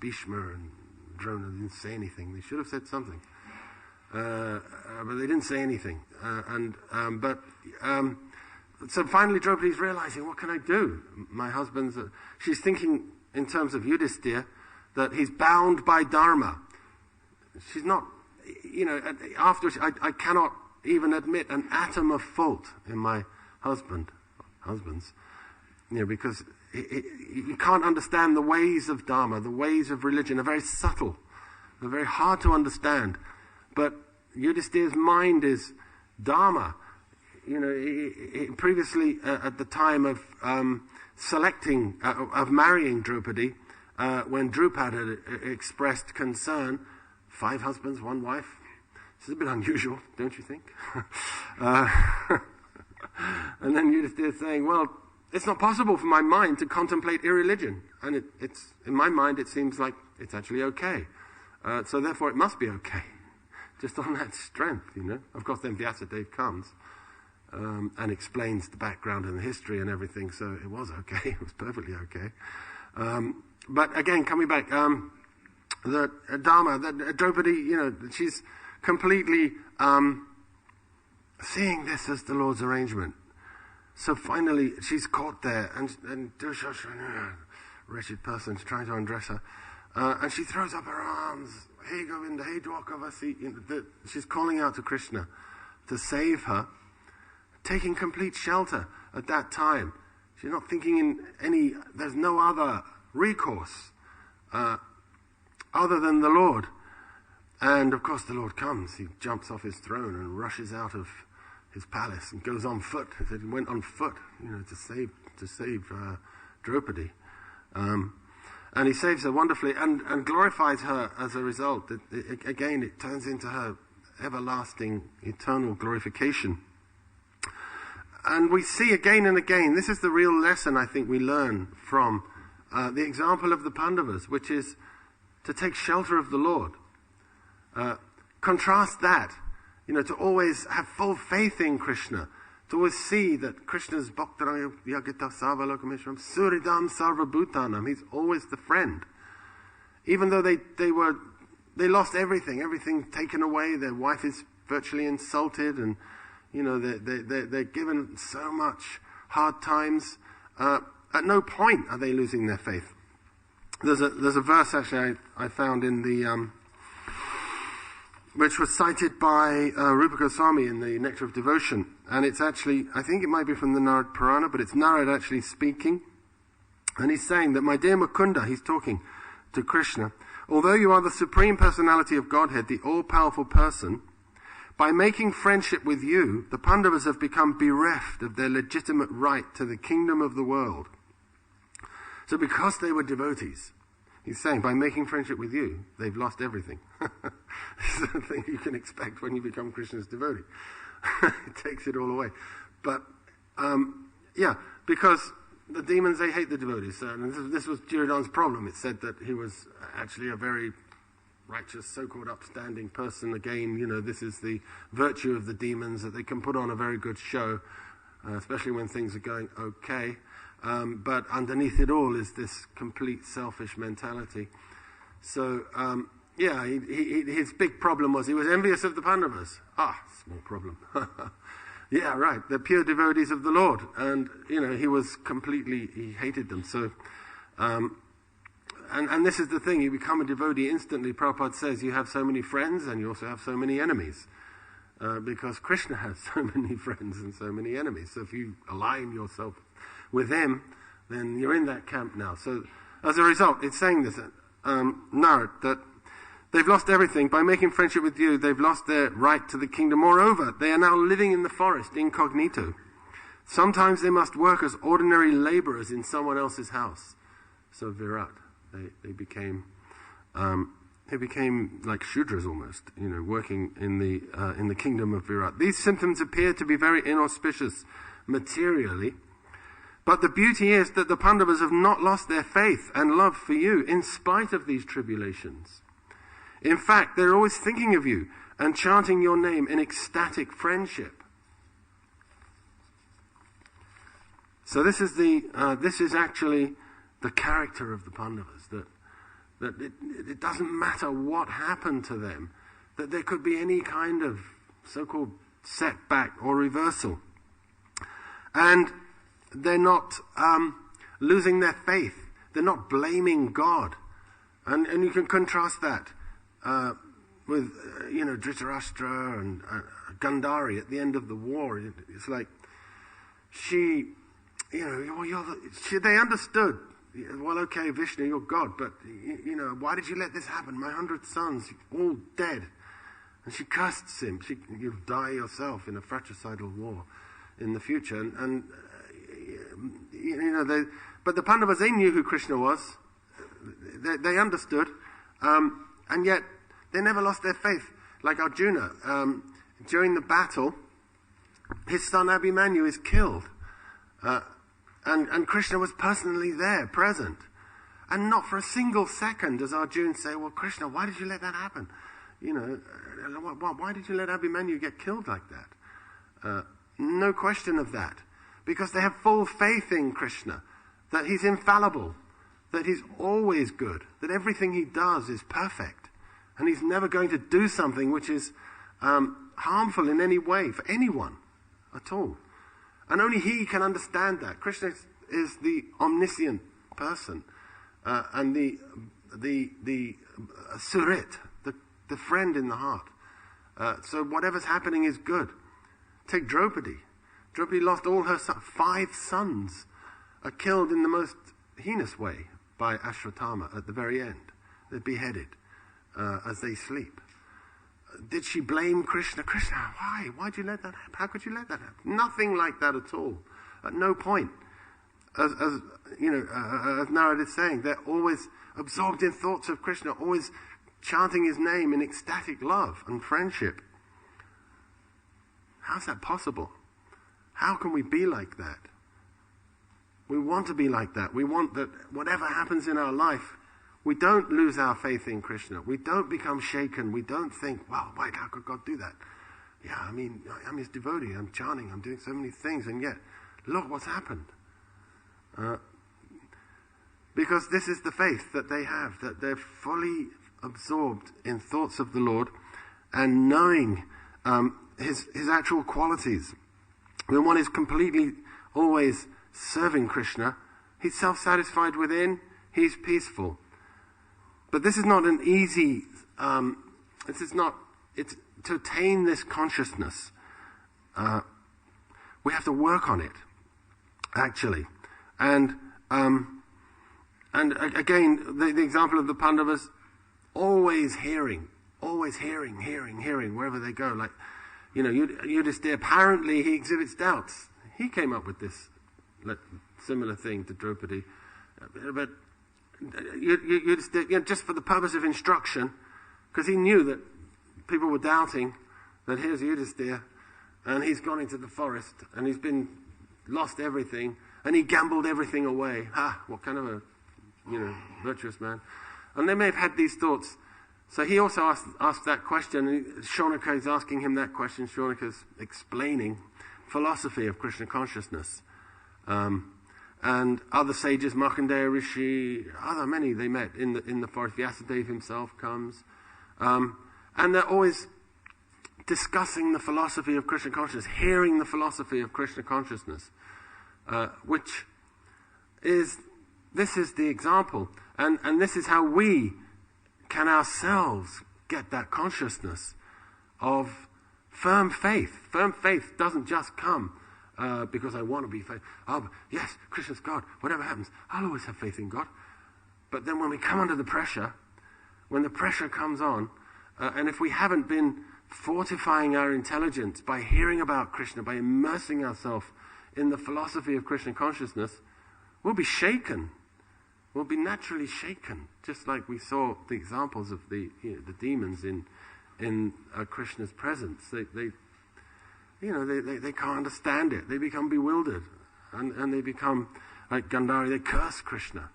Bhishma and Drona didn't say anything. They should have said something. But they didn't say anything. So finally Draupadi's realizing, what can I do? My husband's... she's thinking in terms of Yudhisthira that he's bound by Dharma. She's not... afterwards, I cannot even admit an atom of fault in my husband's, because you can't understand the ways of Dharma, the ways of religion are very subtle, they're very hard to understand. But Yudhisthira's mind is Dharma. Previously, at the time of selecting, of marrying Draupadi, when Drupad had expressed concern, 5 husbands, 1 wife. This is a bit unusual, don't you think? And then Yudhisthira saying, well, it's not possible for my mind to contemplate irreligion. And it's in my mind, it seems like it's actually okay. So therefore, it must be okay. Just on that strength, Of course, then Vyasadeva comes and explains the background and the history and everything. So it was okay. It was perfectly okay. But again, coming back, the Dharma, Draupadi, she's completely seeing this as the Lord's arrangement. So finally, she's caught there, and Dushasana, wretched person, is trying to undress her, and she throws up her arms. Hey Govinda, hey Dwakavasi. She's calling out to Krishna to save her, taking complete shelter at that time. She's not thinking there's no other recourse other than the Lord. And of course the Lord comes. He jumps off his throne and rushes out of his palace and goes on foot. He said he went on foot, to save Draupadi. And he saves her wonderfully and glorifies her as a result. Again, it turns into her everlasting, eternal glorification. And we see again and again, this is the real lesson I think we learn from the example of the Pandavas, which is to take shelter of the Lord. Contrast that, to always have full faith in Krishna, to always see that Krishna's Bhaktaraya Yagita Sarvalokameshwaram Suridam Sarvabhutanam. He's always the friend. Even though they lost everything taken away, their wife is virtually insulted, and they're given so much hard times. At no point are they losing their faith. There's a verse actually I found in the which was cited by Rupa Goswami in the Nectar of Devotion. And it's actually, I think it might be from the Narad Purana, but it's Narad actually speaking. And he's saying that, my dear Mukunda, he's talking to Krishna, although you are the Supreme Personality of Godhead, the all-powerful person, by making friendship with you, the Pandavas have become bereft of their legitimate right to the kingdom of the world. So because they were devotees, he's saying, by making friendship with you, they've lost everything. This is the thing you can expect when you become Krishna's devotee. It takes it all away. But, because the demons, they hate the devotees. And this was Duryodhana's problem. It said that he was actually a very righteous, so-called upstanding person. Again, this is the virtue of the demons, that they can put on a very good show, especially when things are going okay. But underneath it all is this complete selfish mentality. So, his big problem was he was envious of the Pandavas. Small problem. Yeah, right. They're pure devotees of the Lord. And, he hated them. So, and this is the thing, you become a devotee instantly. Prabhupada says you have so many friends and you also have so many enemies. Because Krishna has so many friends and so many enemies. So if you align yourself with him, then you're in that camp now. So as a result, it's saying this, Narad, that they've lost everything. By making friendship with you, they've lost their right to the kingdom. Moreover, they are now living in the forest incognito. Sometimes they must work as ordinary laborers in someone else's house. So Virat, they became like Shudras almost, working in the kingdom of Virat. These symptoms appear to be very inauspicious materially, but the beauty is that the Pandavas have not lost their faith and love for you in spite of these tribulations. In fact, they're always thinking of you and chanting your name in ecstatic friendship. So this is actually the character of the Pandavas, that it doesn't matter what happened to them, that there could be any kind of so-called setback or reversal. And they're not losing their faith. They're not blaming God. And you can contrast that with, Dhritarashtra and Gandhari at the end of the war. It's like they understood. Well, okay, Vishnu, you're God, but, why did you let this happen? My 100 sons, all dead. And she cursed him. You'll die yourself in a fratricidal war in the future. But the Pandavas, they knew who Krishna was. They understood. And yet, they never lost their faith. Like Arjuna, during the battle, his son Abhimanyu is killed. And Krishna was personally there, present. And not for a single second does Arjuna say, well, Krishna, why did you let that happen? Why did you let Abhimanyu get killed like that? No question of that. Because they have full faith in Krishna, that he's infallible, that he's always good, that everything he does is perfect, and he's never going to do something which is harmful in any way for anyone at all. And only he can understand that. Krishna is the omniscient person, and the surit, the friend in the heart. So whatever's happening is good. Take Draupadi. Draupadi lost all her 5 sons are killed in the most heinous way by Ashwatthama at the very end. They're beheaded as they sleep. Did she blame Krishna? Krishna, why? Why'd you let that happen? How could you let that happen? Nothing like that at all. At no point. As Narad is saying, they're always absorbed in thoughts of Krishna, always chanting his name in ecstatic love and friendship. How's that possible? How can we be like that? We want to be like that. We want that whatever happens in our life, we don't lose our faith in Krishna. We don't become shaken. We don't think, wow, why, how could God do that? Yeah, I'm his devotee. I'm chanting. I'm doing so many things. And yet, look what's happened. Because this is the faith that they have, that they're fully absorbed in thoughts of the Lord and knowing his actual qualities. When one is completely always serving Krishna, he's self-satisfied within, he's peaceful. But this is not an easy, it's to attain this consciousness. We have to work on it, actually. And again, the example of the Pandavas, always hearing, wherever they go. Like, Yudhisthira, apparently he exhibits doubts. He came up with this similar thing to Draupadi. But Yudhisthira, just for the purpose of instruction, because he knew that people were doubting that here's Yudhisthira, and he's gone into the forest, and he's lost everything, and he gambled everything away. What kind of a, virtuous man. And they may have had these thoughts. So he also asked that question, and Shaunaka is asking him that question. Shaunaka's explaining philosophy of Krishna consciousness. And other sages, Markandeya Rishi, many they met in the forest. Vyasadeva himself comes. And they're always discussing the philosophy of Krishna consciousness, hearing the philosophy of Krishna consciousness, which is, this is the example. And this is how we can ourselves get that consciousness of firm faith. Firm faith doesn't just come because I want to be faithful. Yes, Krishna's God. Whatever happens, I'll always have faith in God. But then when we come under the pressure, when the pressure comes on, and if we haven't been fortifying our intelligence by hearing about Krishna, by immersing ourselves in the philosophy of Krishna consciousness, we'll be shaken. We'll be naturally shaken, just like we saw the examples of the demons in Krishna's presence. They can't understand it. They become bewildered, and they become like Gandhari. They curse Krishna.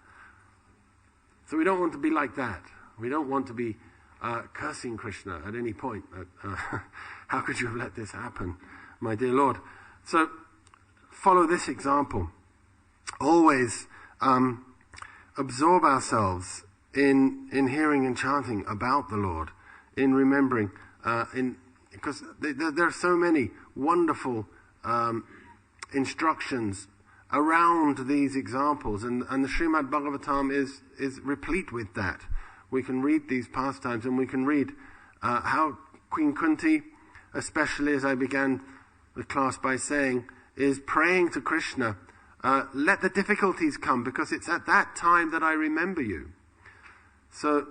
So we don't want to be like that. We don't want to be cursing Krishna at any point. How could you have let this happen, my dear Lord? So follow this example. Always absorb ourselves in hearing and chanting about the Lord, in remembering, because there are so many wonderful instructions around these examples, and the Srimad Bhagavatam is replete with that. We can read these pastimes, and we can read how Queen Kunti, especially as I began the class by saying, is praying to Krishna, let the difficulties come, because it's at that time that I remember you. So,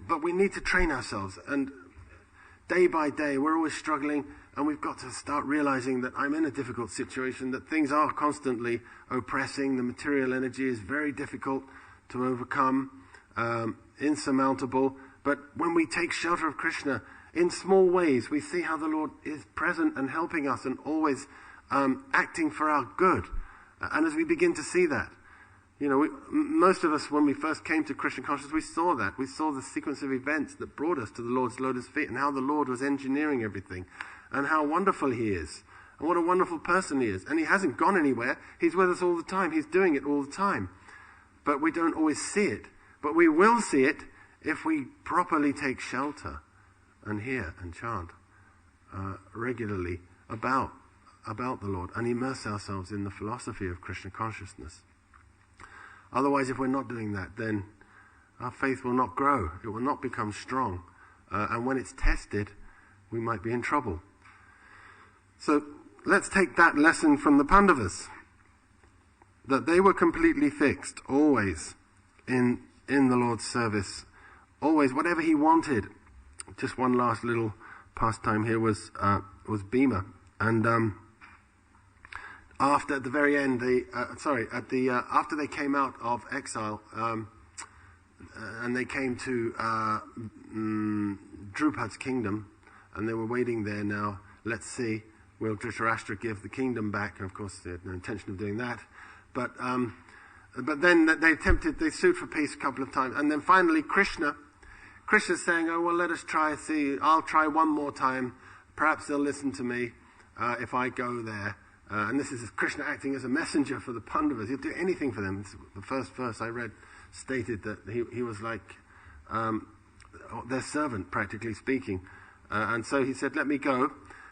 but we need to train ourselves, and day by day we're always struggling, and we've got to start realizing that I'm in a difficult situation, that things are constantly oppressing, the material energy is very difficult to overcome, insurmountable. But when we take shelter of Krishna in small ways, we see how the Lord is present and helping us and always acting for our good. And as we begin to see that, most of us, when we first came to Krishna consciousness, we saw that. We saw the sequence of events that brought us to the Lord's lotus feet, and how the Lord was engineering everything, and how wonderful he is, and what a wonderful person he is. And he hasn't gone anywhere. He's with us all the time. He's doing it all the time. But we don't always see it. But we will see it if we properly take shelter and hear and chant regularly about the Lord, and immerse ourselves in the philosophy of Krishna consciousness. Otherwise, if we're not doing that, then our faith will not grow. It will not become strong. And when it's tested, we might be in trouble. So let's take that lesson from the Pandavas, that they were completely fixed, always in the Lord's service, always whatever he wanted. Just one last little pastime here was Bhima, and after at the very end, after they came out of exile, and they came to Drupad's kingdom, and they were waiting there now. Let's see, will Dhritarashtra give the kingdom back? And of course, they had no intention of doing that. But then they sued for peace a couple of times, and then finally Krishna's saying, "Oh well, let us try. See, I'll try one more time. Perhaps they'll listen to me if I go there." And this is Krishna acting as a messenger for the Pandavas. He'll do anything for them. The first verse I read stated that he was like their servant, practically speaking. And so he said, "Let me go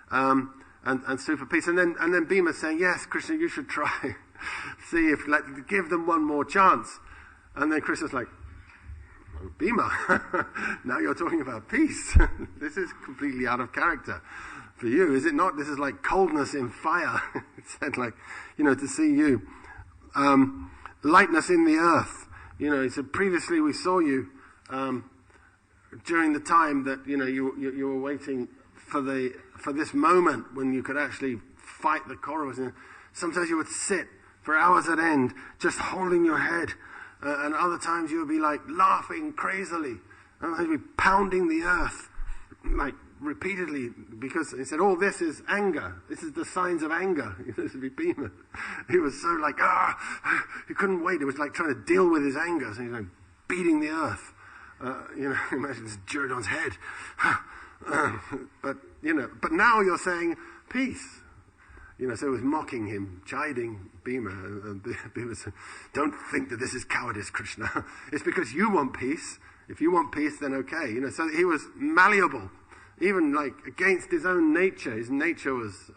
and sue for peace." And then Bhima's saying, "Yes, Krishna, you should try. See if give them one more chance." And then Krishna's like, "Oh, Bhima, now you're talking about peace. This is completely out of character for you, is it not? This is like coldness in fire." It said, to see you. Lightness in the earth. He said, previously we saw you during the time that, you were waiting for this moment when you could actually fight the Kauravas. And sometimes you would sit for hours at end, just holding your head. And other times you would be laughing crazily. And you'd be pounding the earth, repeatedly, because he said, all this is anger. This is the signs of anger. This would be Bhima. He was so he couldn't wait. It was like trying to deal with his anger. So he's beating the earth. Imagine this Duryodhana's head. But now you're saying peace. So it was mocking him, chiding Bhima. And Bhima said, "Don't think that this is cowardice, Krishna. It's because you want peace. If you want peace, then okay." So he was malleable. Even against his own nature. His nature was,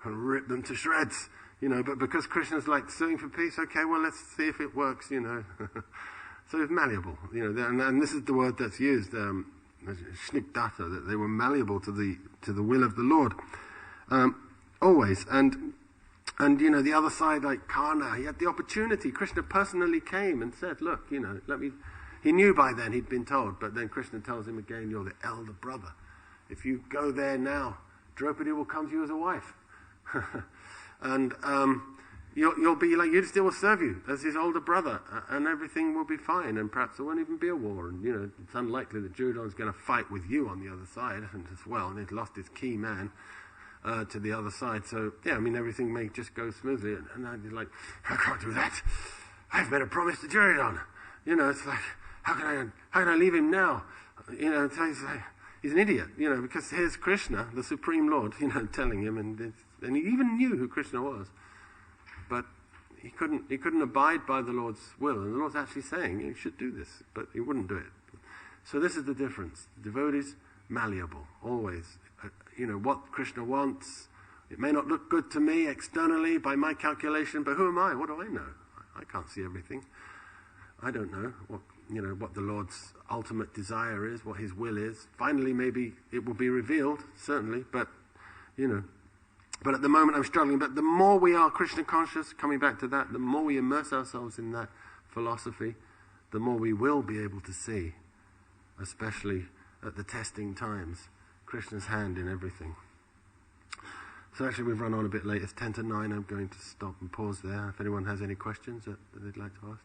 rip them to shreds. But because Krishna's suing for peace, okay, well, let's see if it works, So it's malleable, and this is the word that's used, shnigdata, that they were malleable to the will of the Lord. Always. And the other side, like Karna, he had the opportunity. Krishna personally came and said, "Look, let me..." He knew by then, he'd been told, but then Krishna tells him again, "You're the elder brother. If you go there now, Draupadi will come to you as a wife." And you'll be Yudhisthira will serve you as his older brother, and everything will be fine, and perhaps there won't even be a war. And, it's unlikely that Duryodhana's going to fight with you on the other side as well, and he's lost his key man to the other side. So, everything may just go smoothly. And I'd be like, "I can't do that. I've made a promise to Duryodhana." It's how can I leave him now? You know, he's an idiot, you know, because here's Krishna, the Supreme Lord, you know, telling him, and he even knew who Krishna was. But he couldn't abide by the Lord's will, and the Lord's actually saying, you should do this, but he wouldn't do it. So this is the difference. The devotee's malleable, always. You know, what Krishna wants, it may not look good to me externally by my calculation, but who am I? What do I know? I can't see everything. I don't know what the Lord's ultimate desire is, what his will is. Finally, maybe it will be revealed, certainly, but, you know. But at the moment I'm struggling. But the more we are Krishna conscious, coming back to that, the more we immerse ourselves in that philosophy, the more we will be able to see, especially at the testing times, Krishna's hand in everything. So actually we've run on a bit late. It's 10 to 9. I'm going to stop and pause there. If anyone has any questions that they'd like to ask.